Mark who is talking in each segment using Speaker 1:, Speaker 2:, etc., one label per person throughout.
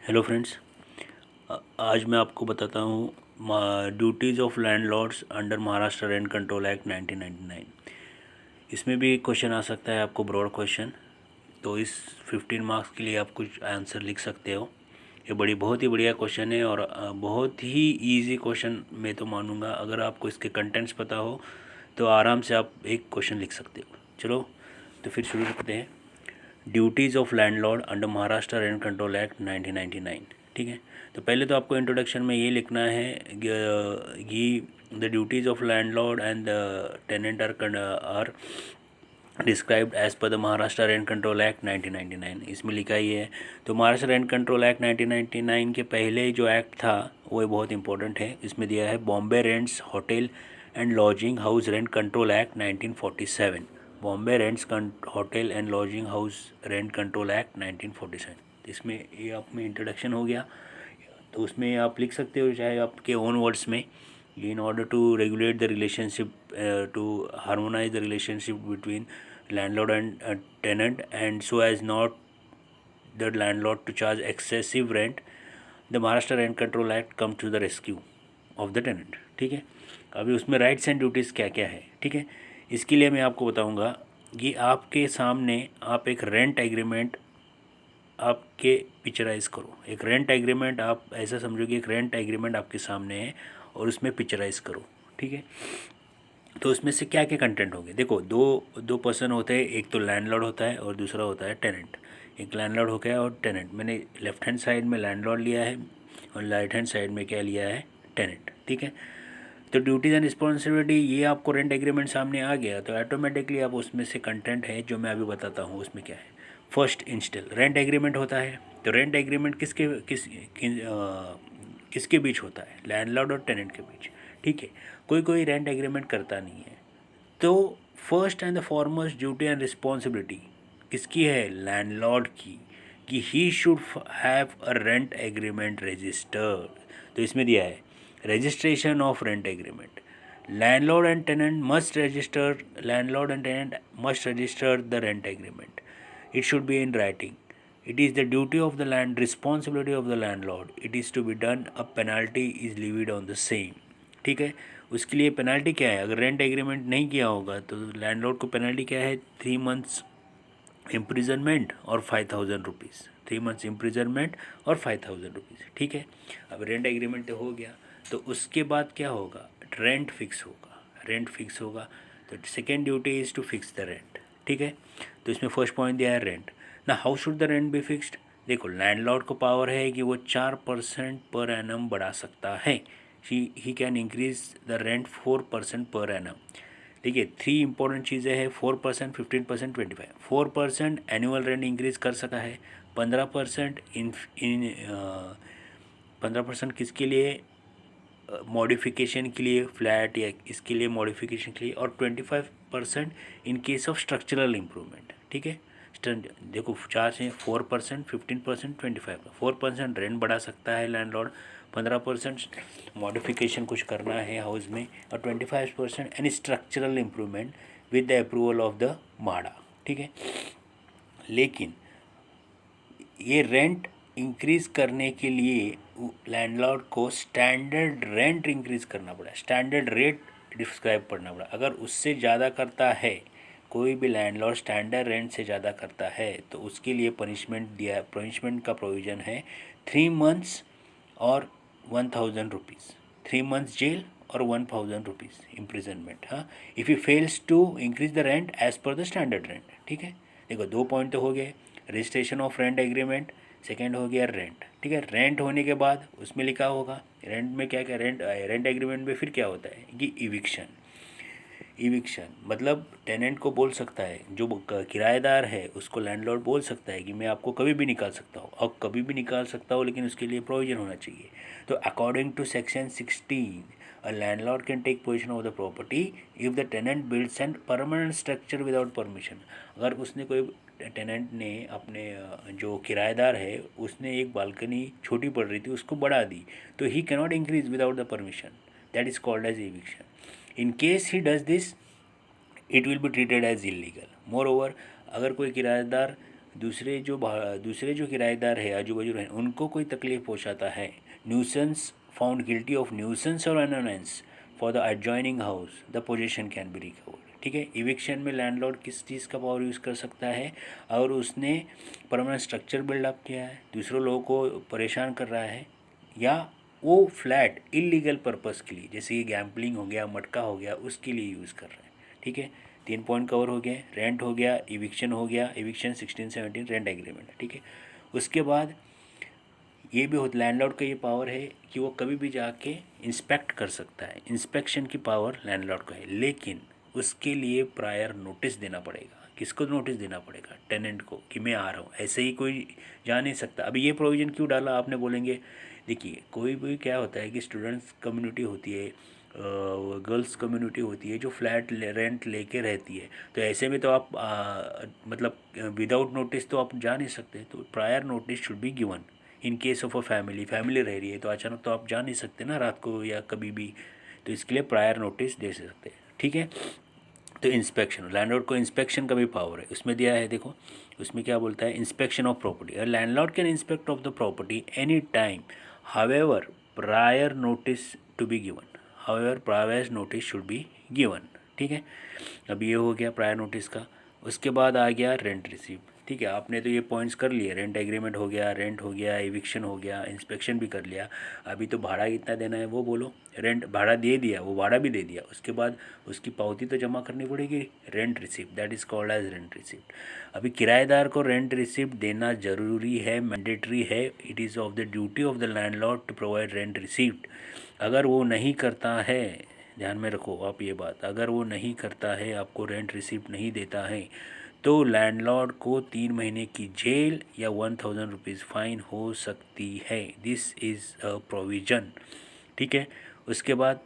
Speaker 1: Hello friends. आज मैं आपको बताता हूँ duties of landlords under Maharashtra rent control act 1999। इसमें भी एक क्वेश्चन आ सकता है आपको, ब्रॉड क्वेश्चन। तो इस 15 मार्क्स के लिए आप कुछ आंसर लिख सकते हो। ये बहुत ही बढ़िया क्वेश्चन है और बहुत ही इजी क्वेश्चन मैं तो मानूंगा। अगर आपको इसके कंटेंट्स पता हो तो आराम से आप एक क्वेश्चन लिख सकते हो। चलो तो फिर शुरू करते हैं। Duties of landlord under Maharashtra rent control act 1999। ठीक है, तो पहले तो आपको इंट्रोडक्शन में ये लिखना है कि the duties of landlord and the tenant are described as per the Maharashtra rent control act 1999। इसमें लिखा ही है। तो महाराष्ट्र रेंट कंट्रोल एक्ट 1999 के पहले जो एक्ट था वो बहुत इंपॉर्टेंट है। इसमें दिया है Bombay rents hotel and lodging house rent control act 1947। Bombay rents hotel and lodging house rent control act 1947। इसमें ये आप में इंट्रोडक्शन हो गया। तो उसमें आप लिख सकते हो चाहे आपके ओन वर्ड्स में, in order to regulate the relationship, to harmonize the relationship between landlord and tenant, and so as not the landlord to charge excessive rent, the Maharashtra Rent Control Act comes to the rescue of the tenant। ठीक है, अभी उसमें rights and duties क्या क्या है। ठीक है, इसके लिए मैं आपको बताऊंगा कि आपके सामने आप एक रेंट एग्रीमेंट आपके पिक्चराइज़ करो। एक रेंट एग्रीमेंट आप ऐसा समझो कि एक रेंट एग्रीमेंट आपके सामने है और उसमें पिक्चराइज़ करो। ठीक है, तो उसमें से क्या क्या कंटेंट होंगे। देखो, दो पर्सन होते हैं, एक तो लैंडलॉर्ड होता है और दूसरा होता है टेनेंट। एक लैंडलॉर्ड हो गया और टेनेंट। मैंने लेफ्ट हैंड साइड में लैंडलॉर्ड लिया है और राइट हैंड साइड में क्या लिया है, टेनेंट। ठीक है, तो ड्यूटीज़ एंड रिस्पॉन्सिबिलिटी ये आपको रेंट एग्रीमेंट सामने आ गया तो ऑटोमेटिकली आप उसमें से कंटेंट है जो मैं अभी बताता हूँ उसमें क्या है। फर्स्ट इंस्टॉल रेंट एग्रीमेंट होता है। तो रेंट एग्रीमेंट किसके बीच होता है, लैंडलॉर्ड और टेनेंट के बीच। ठीक है, कोई रेंट एग्रीमेंट करता नहीं है। तो first and the foremost duty and responsibility किसकी है, लैंडलॉर्ड की, कि he should have a rent agreement registered. तो इसमें दिया है registration of rent agreement. Landlord and tenant must register the rent agreement. It should be in writing. It is the duty of the responsibility of the landlord. It is to be done. A penalty is levied on the same. ठीक है, उसके लिए penalty क्या है, अगर rent agreement नहीं किया होगा तो लैंडलॉर्ड को पेनल्टी क्या है, 3 months इम्प्रिजनमेंट और 5,000 रुपीज़। 3 months इम्प्रिजनमेंट और 5,000 रुपीज़। ठीक है, अब रेंट एग्रीमेंट तो हो गया। तो उसके बाद क्या होगा, रेंट फिक्स होगा। रेंट फिक्स होगा तो second duty is to fix the rent. ठीक है, तो इसमें फर्स्ट पॉइंट दिया है रेंट। ना how should the rent be fixed. देखो, लैंडलॉर्ड को पावर है कि वो 4% पर एनम बढ़ा सकता है। He can increase the rent 4% per annum. ठीक है, 3 इंपॉर्टेंट चीज़ें हैं, 4%, 15%, 25। 4% एनुअल रेंट इंक्रीज कर सका है। 15% इन 15% किसके लिए, मॉडिफिकेशन के लिए, फ्लैट या इसके लिए मॉडिफिकेशन के लिए, और 25% इन केस ऑफ स्ट्रक्चरल इम्प्रूवमेंट। ठीक है, देखो 4 से 4%, 15%, 25। 4% रेंट बढ़ा सकता है लैंडलॉर्ड, 15% मॉडिफिकेशन कुछ करना है हाउस में, और 25% any structural improvement with the approval of the माड़ा। ठीक है, लेकिन ये रेंट इंक्रीज़ करने के लिए लैंडलॉर्ड को स्टैंडर्ड रेंट इंक्रीज़ करना पड़ा, स्टैंडर्ड रेट डिस्क्राइब करना पड़ा। अगर उससे ज़्यादा करता है, कोई भी लैंडलॉर्ड स्टैंडर्ड रेंट से ज़्यादा करता है तो उसके लिए पनिशमेंट दिया। पनिशमेंट का प्रोविज़न है 3 months और 1,000 रुपीज़। 3 months जेल और 1,000 रुपीज़ इम्प्रिजनमेंट। हाँ, if you fails to increase the rent as per the standard rent. ठीक है, देखो 2 पॉइंट तो हो गए, registration of rent agreement, second हो गया रेंट। ठीक है, रेंट होने के बाद उसमें लिखा होगा रेंट में क्या क्या, रेंट एग्रीमेंट में फिर क्या होता है कि इविक्शन। इविक्शन मतलब टेनेंट को बोल सकता है, जो किराएदार है उसको लैंडलॉर्ड बोल सकता है कि मैं आपको कभी भी निकाल सकता हूँ, और कभी भी निकाल सकता हूँ, लेकिन उसके लिए प्रोविजन होना चाहिए। तो according to section 16 a landlord can take possession of the property if the tenant builds an permanent structure without permission। अगर उसने कोई टेनेंट ने अपने जो किराएदार है उसने एक बालकनी छोटी पड़ रही थी उसको बढ़ा दी, तो he cannot increase without the permission, that is called as eviction। In case he does this it will be treated as illegal. Moreover, अगर कोई किराएदार दूसरे जो किराएदार है आजू बाजू रहे उनको कोई तकलीफ पहुंचाता है, nuisance found guilty of nuisance और annoyance for the adjoining house the position can be recovered. ठीक है, इविक्शन में लैंडलॉर्ड किस चीज़ का पावर यूज़ कर सकता है, और उसने परमानेंट स्ट्रक्चर बिल्डअप किया है, दूसरों लोगों को परेशान कर रहा है, या वो फ्लैट इलीगल पर्पस के लिए जैसे कि गैम्बलिंग हो गया, मटका हो गया, उसके लिए यूज़ कर रहा है। ठीक है, 3 पॉइंट कवर हो गए, रेंट हो गया, इविक्शन हो गया, इविक्शन 16-17 रेंट एग्रीमेंट। ठीक है, उसके बाद ये भी होता, लैंडलॉर्ड का ये पावर है कि वो कभी भी जाके इंस्पेक्ट कर सकता है, इंस्पेक्शन की पावर लैंडलॉर्ड का है, लेकिन उसके लिए प्रायर नोटिस देना पड़ेगा। किसको नोटिस देना पड़ेगा? टेनेंट को, कि मैं आ रहा हूँ। ऐसे ही कोई जा नहीं सकता। अभी ये प्रोविज़न क्यों डाला आपने बोलेंगे, देखिए कोई भी क्या होता है कि स्टूडेंट्स कम्युनिटी होती है, गर्ल्स कम्युनिटी होती है जो फ्लैट रेंट लेके रहती है, तो ऐसे में तो आप मतलब विदाउट नोटिस तो आप जा नहीं सकते, तो prior notice should be given. In case of a family रह रही है तो अचानक तो आप जा नहीं सकते ना रात को या कभी भी, तो इसके लिए प्रायर नोटिस दे सकते हैं। ठीक है, तो इंस्पेक्शन, लैंडलॉर्ड को इंस्पेक्शन का भी पावर है, उसमें दिया है, देखो उसमें क्या बोलता है, inspection of property, landlord can inspect of the property any time, however prior notice to be given, however prior notice should be given. ठीक है, अब ये हो गया प्रायर नोटिस का। उसके बाद आ गया रेंट रिसीव। ठीक है, आपने तो ये पॉइंट्स कर लिए, रेंट एग्रीमेंट हो गया, रेंट हो गया, इविक्शन हो गया, इंस्पेक्शन भी कर लिया। अभी तो भाड़ा कितना देना है वो बोलो, रेंट भाड़ा दे दिया, वो भाड़ा भी दे दिया, उसके बाद उसकी पावती तो जमा करनी पड़ेगी, rent receipt, that is called as rent receipt. अभी किराएदार को रेंट रिसिप्ट देना जरूरी है, मैंडेटरी है, it is of the duty of the landlord to provide rent receipt. अगर वो नहीं करता है, ध्यान में रखो आप ये बात, अगर वो नहीं करता है, आपको रेंट रिसिप्ट नहीं देता है, तो लैंडलॉर्ड को 3 महीने की जेल या 1000 रुपीज़ फाइन हो सकती है। This is a provision. ठीक है, उसके बाद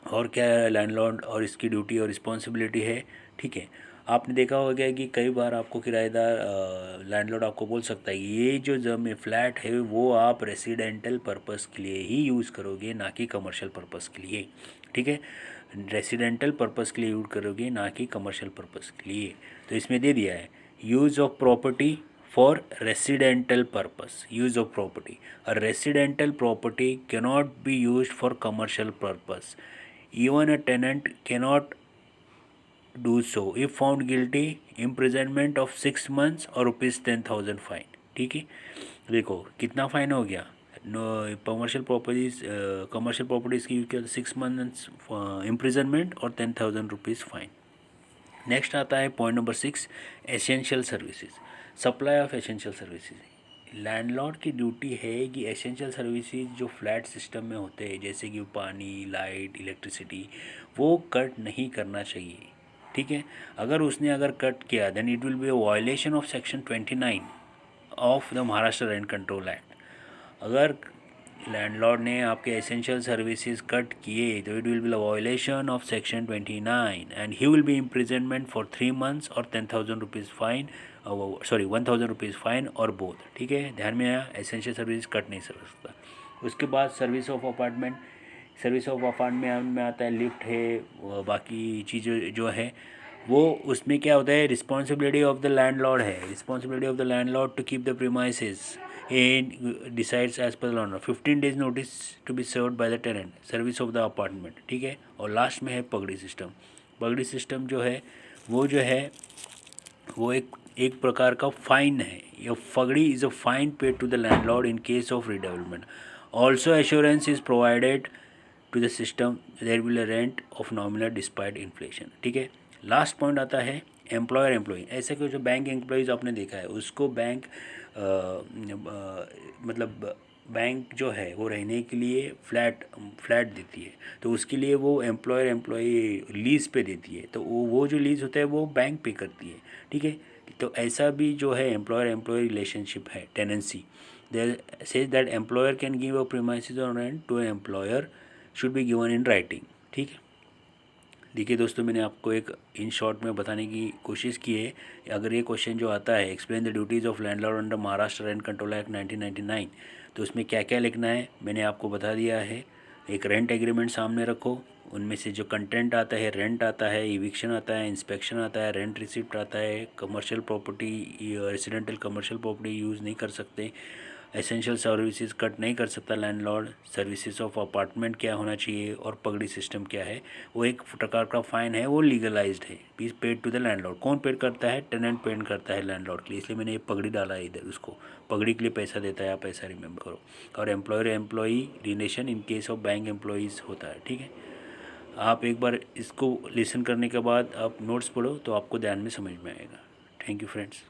Speaker 1: और क्या है, लैंडलॉर्ड और इसकी ड्यूटी और रिस्पॉन्सिबिलिटी है। ठीक है, आपने देखा होगा कि कई बार आपको किराएदार लैंडलॉर्ड आपको बोल सकता है ये जो जमीन फ्लैट है वो आप रेसिडेंटल पर्पस के लिए ही यूज़ करोगे, ना कि कमर्शियल पर्पस के लिए। ठीक है, रेसिडेंटल पर्पस के लिए यूज़ करोगे, ना कि कमर्शियल पर्पस के लिए। तो इसमें दे दिया है use of property for residential purpose, use of property, a residential property cannot be used for commercial purpose, even a tenant cannot do so if found guilty, imprisonment of 6 months और ₹10,000 fine. ठीक है, देखो कितना fine हो गया, commercial properties की 6 months imprisonment और ₹10,000 fine. Next आता है point number 6, essential services, supply of essential services. Landlord की ड्यूटी है कि एसेंशियल सर्विसेज जो फ्लैट सिस्टम में होते हैं जैसे कि पानी, लाइट, इलेक्ट्रिसिटी, वो कट नहीं करना चाहिए। ठीक है, अगर कट किया then it will be a violation of section 29 of the Maharashtra rent control act. अगर लैंडलॉर्ड ने आपके एसेंशियल सर्विसेज कट किए तो it will be a violation of section 29 and he will be imprisonment for 3 months और 10,000 rupees fine, 1000 rupees fine और both. ठीक है, ध्यान में आया, एसेंशियल सर्विस कट नहीं कर सकता। उसके बाद service of apartment, service of apartment में आता है लिफ्ट है, बाकी चीज़ें जो है वो, उसमें क्या होता है, रिस्पॉन्सिबिलिटी ऑफ द लैंडलॉर्ड है, responsibility of the landlord to keep the premises and decides as per landlord, 15 days notice to be served by the tenant, service of the apartment. ठीक है, और लास्ट में है पगड़ी सिस्टम। पगड़ी system जो है वो एक प्रकार का फाइन है। ये pagdi is a fine paid to the landlord in case of redevelopment. Also assurance is provided to the system there will a rent of nominal despite inflation. ठीक है, लास्ट पॉइंट आता है एम्प्लॉयर एम्प्लॉई। ऐसे कि जो bank employees आपने देखा है उसको बैंक मतलब बैंक जो है वो रहने के लिए फ्लैट देती है, तो उसके लिए वो एम्प्लॉयर एम्प्लॉई लीज़ पे देती है, तो वो जो लीज़ होता है वो बैंक पे करती है। ठीक है, तो ऐसा भी जो है एम्प्लॉयर एम्प्लॉय रिलेशनशिप है, tenancy. There says that employer can give a premises on rent to employer should be given in writing. ठीक है, देखिए दोस्तों, मैंने आपको एक इन शॉर्ट में बताने की कोशिश की है। अगर ये क्वेश्चन जो आता है explain the duties of landlord under Maharashtra rent control act 1999, तो उसमें क्या क्या लिखना है मैंने आपको बता दिया है। एक रेंट एग्रीमेंट सामने रखो, उनमें से जो कंटेंट आता है, रेंट आता है, इविक्शन आता है, इंस्पेक्शन आता है, रेंट रिसिप्ट आता है, commercial property, residential commercial property use नहीं कर सकते, एसेंशियल सर्विसेज कट नहीं कर सकता लैंडलॉर्ड, सर्विसेज ऑफ अपार्टमेंट क्या होना चाहिए और पगड़ी सिस्टम क्या है, वो एक प्रकार का फाइन है, वो लीगलाइज्ड है, please paid to the landlord. कौन पेड करता है? टेनेंट पेड करता है लैंडलॉर्ड के लिए, इसलिए मैंने ये पगड़ी डाला है इधर, उसको पगड़ी के लिए पैसा देता है, आप ऐसा रिमेंबर करो। और employer employee relation in case of bank employees होता है, ठीक है। आप एक बार इसको लिसन करने के बाद आप नोट्स पढ़ो तो आपको ध्यान में समझ में आएगा। Thank you friends.